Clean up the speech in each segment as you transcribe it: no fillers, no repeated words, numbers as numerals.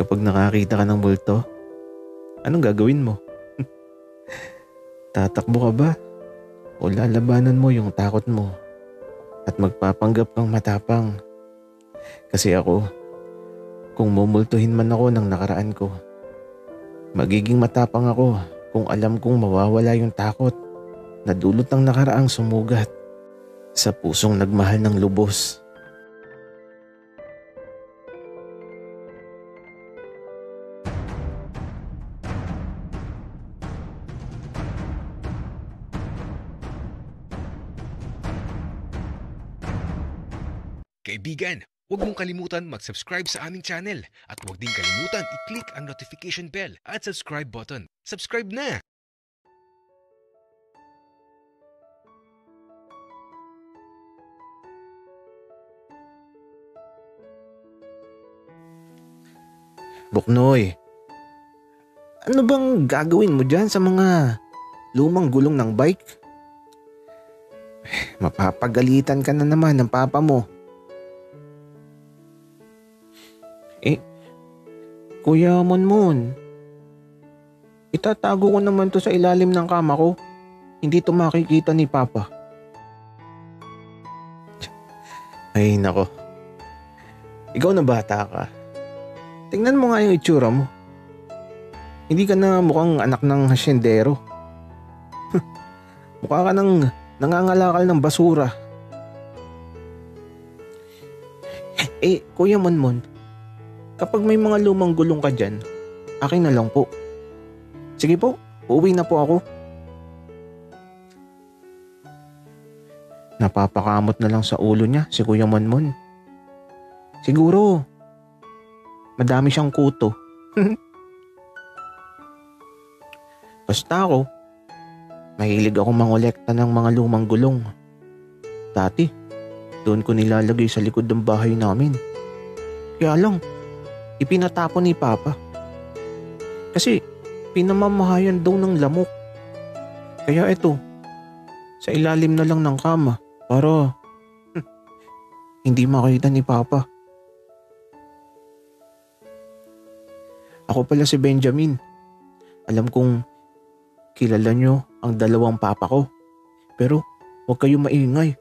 Kapag nakakita ka ng multo, anong gagawin mo? Tatakbo ka ba? O lalabanan mo yung takot mo at magpapanggap kang matapang? Kasi ako, kung mumultuhin man ako ng nakaraan ko, magiging matapang ako kung alam kong mawawala yung takot na dulot ng nakaraang sumugat sa pusong nagmahal ng lubos. Kaibigan, huwag mong kalimutan mag-subscribe sa aming channel at huwag din kalimutan i-click ang notification bell at subscribe button. Subscribe na! Buknoy, ano bang gagawin mo dyan sa mga lumang gulong ng bike? Mapapagalitan ka na naman ng papa mo. Kuya Monmon, itatago ko naman to sa ilalim ng kama ko. Hindi to makikita ni Papa. Ay nako, ikaw na bata ka. Tingnan mo nga yung itsura mo. Hindi ka na mukhang anak ng hasyendero. Mukha ka ng nangangalakal ng basura. Kuya Monmon, kapag may mga lumang gulong ka dyan, akin na lang po. Sige po, uuwi na po ako. Napapakamot na lang sa ulo niya si Kuya Monmon. Siguro, madami siyang kuto. Basta ako, mahilig ako mangolekta ng mga lumang gulong. Dati, doon ko nilalagay sa likod ng bahay namin. Kaya lang, ipinatapon ni Papa. Kasi pinamamahayan daw ng lamok. Kaya eto, sa ilalim na lang ng kama para hindi makita ni Papa. Ako pala si Benjamin. Alam kong kilala nyo ang dalawang papa ko. Pero huwag kayong maingay.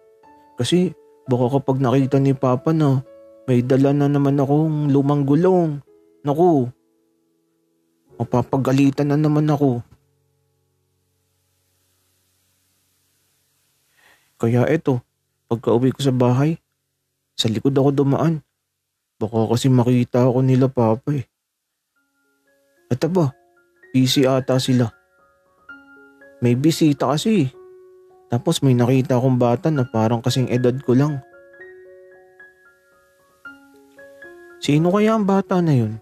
Kasi baka kapag nakita ni Papa na may dala na naman akong lumang gulong, naku, mapapagalitan na naman ako. Kaya eto, pagka uwi ko sa bahay, sa likod ako dumaan. Baka kasi makita ako nila Papa eh. At aba, busy ata sila. May bisita kasi. Tapos may nakita akong bata na parang kasing edad ko lang. Sino kaya ang bata na yun?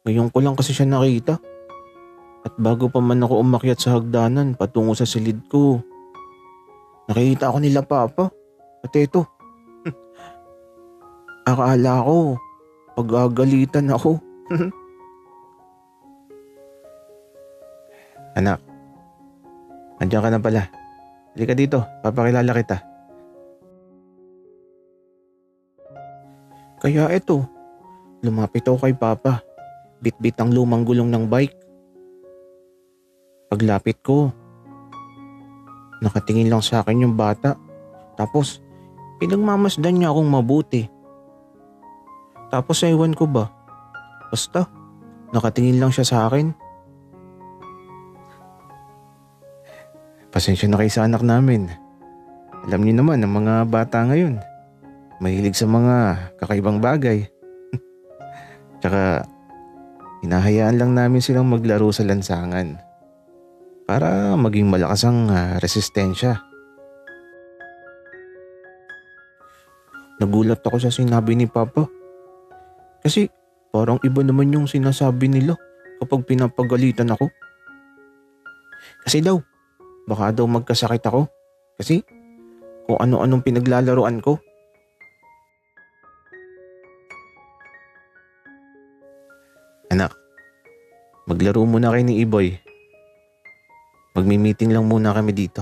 Ngayon ko lang kasi siya nakita. At bago pa man ako umakyat sa hagdanan patungo sa silid ko, nakita ako nila Papa. At eto, akala ko pag-agalitan ako. Anak, andiyan ka na pala. Halika dito, papakilala kita. Kaya eto, lumapit ako kay Papa. Bit-bit ang lumang gulong ng bike. Paglapit ko, nakatingin lang sa akin yung bata. Tapos, pinagmamasdan niya akong mabuti. Tapos ewan ko ba, basta, nakatingin lang siya sa akin. Pasensya na kayo sa anak namin. Alam niyo naman ang mga bata ngayon, mahilig sa mga kakaibang bagay. Tsaka, hinahayaan lang namin silang maglaro sa lansangan para maging malakas ang resistensya. Nagulat ako sa sinabi ni Papa. Kasi parang iba naman yung sinasabi nila kapag pinapagalitan ako. Kasi daw, baka daw magkasakit ako. Kasi kung ano-anong pinaglalaroan ko. Anak, maglaro muna kayo ni Iboy. Magmi-meeting lang muna kami dito.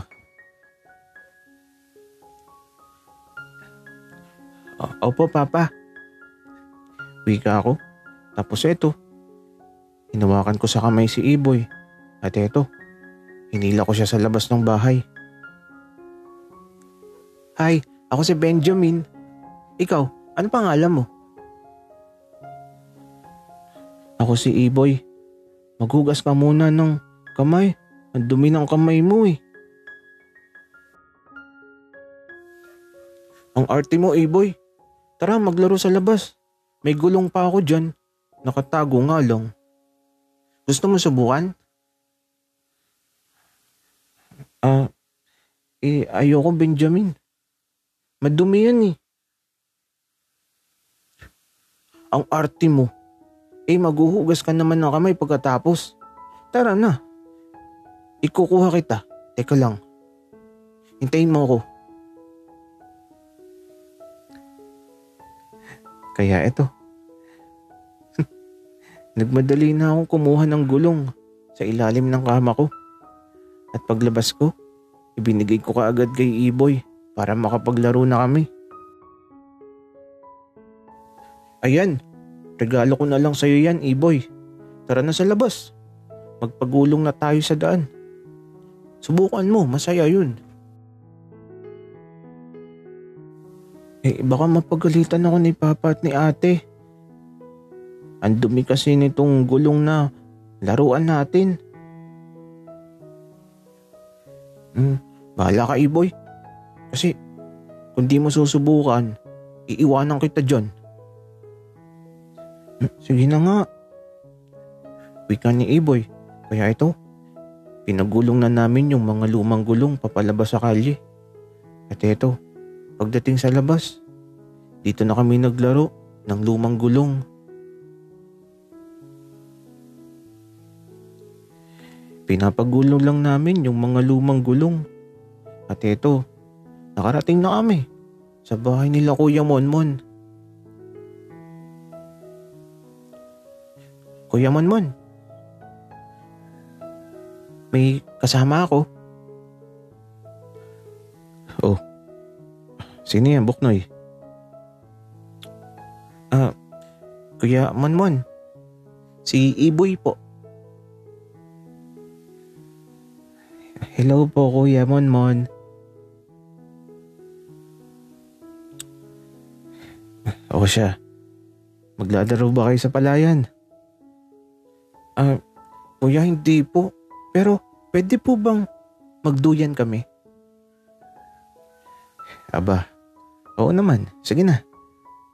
Opo, Papa. Wika ako. Tapos eto, hinawakan ko sa kamay si Iboy. At eto, hinila ko siya sa labas ng bahay. Hi, ako si Benjamin. Ikaw, ano pangalan mo? Ako si Iboy. Maghugas ka muna ng kamay. Ang dumi ng kamay mo eh. Ang arte mo, Iboy. Tara, maglaro sa labas. May gulong pa ako dyan. Nakatago nga lang. Gusto mo subukan? Ayoko, Benjamin. Madumi yan eh. Ang arte mo. Maghuhugas ka naman ng kamay pagkatapos. Tara na. Ikukuha kita. Teka lang. Hintayin mo ako. Kaya eto. Nagmadali na akong kumuha ng gulong sa ilalim ng kama ko. At paglabas ko, ibinigay ko kaagad kay Iboy para makapaglaro na kami. Ayan, regalo ko na lang sa'yo yan, Iboy. Tara na sa labas. Magpagulong na tayo sa daan. Subukan mo, masaya yun. Baka mapagalitan ako ni Papa at ni Ate. Ang dumi kasi nitong gulong na laruan natin. Bahala ka, Iboy. Kasi kung di mo susubukan, iiwanan kita dyan. Sige na nga. Wika ni Iboy. Kaya ito, pinagulong na namin yung mga lumang gulong papalabas sa kalye. At ito, pagdating sa labas, dito na kami naglaro ng lumang gulong. Pinapagulong lang namin yung mga lumang gulong. At ito, nakarating na kami sa bahay nila Kuya Monmon. Kuya Monmon, may kasama ako. Oh, sino yan, Buknoy? Kuya Monmon, si Iboy po. Hello po, Kuya Monmon. O siya, maglalaro ba kayo sa palayan? Kuya, hindi po. Pero pwede po bang magduyan kami? Aba, oo naman. Sige na.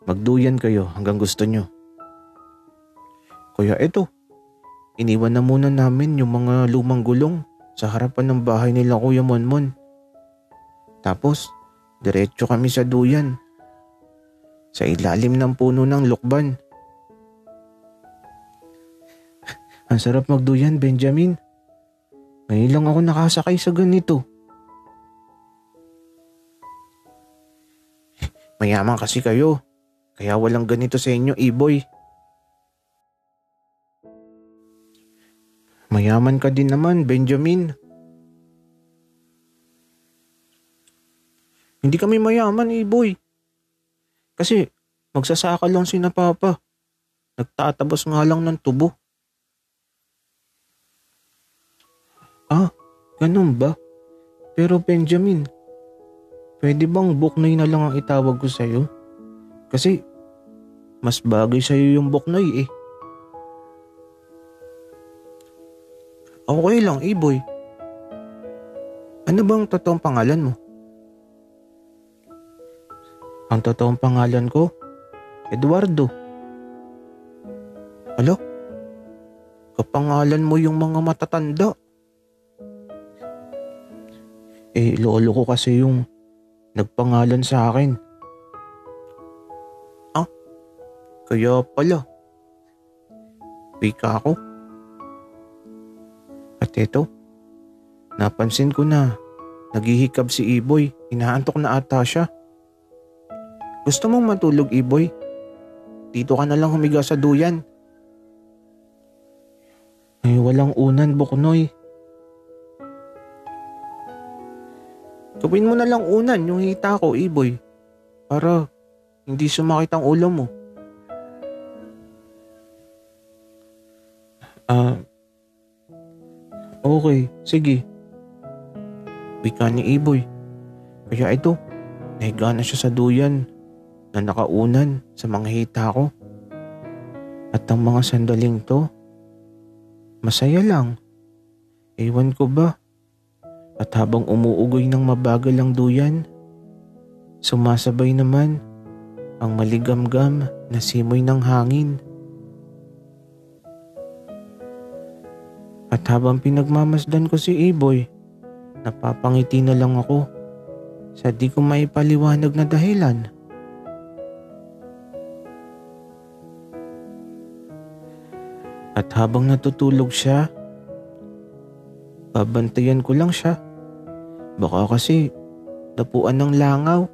Magduyan kayo hanggang gusto nyo. Kuya, eto. Iniwan na muna namin yung mga lumang gulong sa harapan ng bahay nila Kuya Monmon. Tapos, diretso kami sa duyan. Sa ilalim ng puno ng lukban. Ang sarap magduyan, Benjamin. Ngayon lang ako nakasakay sa ganito. Mayaman kasi kayo. Kaya walang ganito sa inyo, Iboy. Mayaman ka din naman, Benjamin. Hindi kami mayaman, Iboy. Kasi magsasaka lang sina Papa. Nagtatabas nga lang ng tubo. Ganun ba? Pero Benjamin, pwede bang Buknoy na lang ang itawag ko sa'yo? Kasi mas bagay sa'yo yung Buknoy eh. Okay lang, Iboy. Ano bang totoong pangalan mo? Ang totoong pangalan ko? Eduardo. Alo? Kapangalan mo yung mga matatanda. Lolo ko kasi yung nagpangalan sa akin. Kaya pala. Wika ako. At eto, napansin ko na naghihikab si Iboy. Inaantok na ata siya. Gusto mong matulog, Iboy? Dito ka na lang humiga sa duyan. Walang unan, Buknoy. Gawin mo na lang unan yung hita ko, Iboy. Para hindi sumakit ang ulo mo. Ah, okay, sige. Wika ni Iboy. Kaya ito, nahiga na siya sa duyan na nakaunan sa mga hita ko. At ang mga sandaling to, masaya lang. Ewan ko ba? At habang umuugoy ng mabagal ang duyan, sumasabay naman ang maligamgam na simoy ng hangin. At habang pinagmamasdan ko si Iboy, napapangiti na lang ako sa di ko maipaliwanag na dahilan. At habang natutulog siya, babantayan ko lang siya. Baka kasi napuan ng langaw.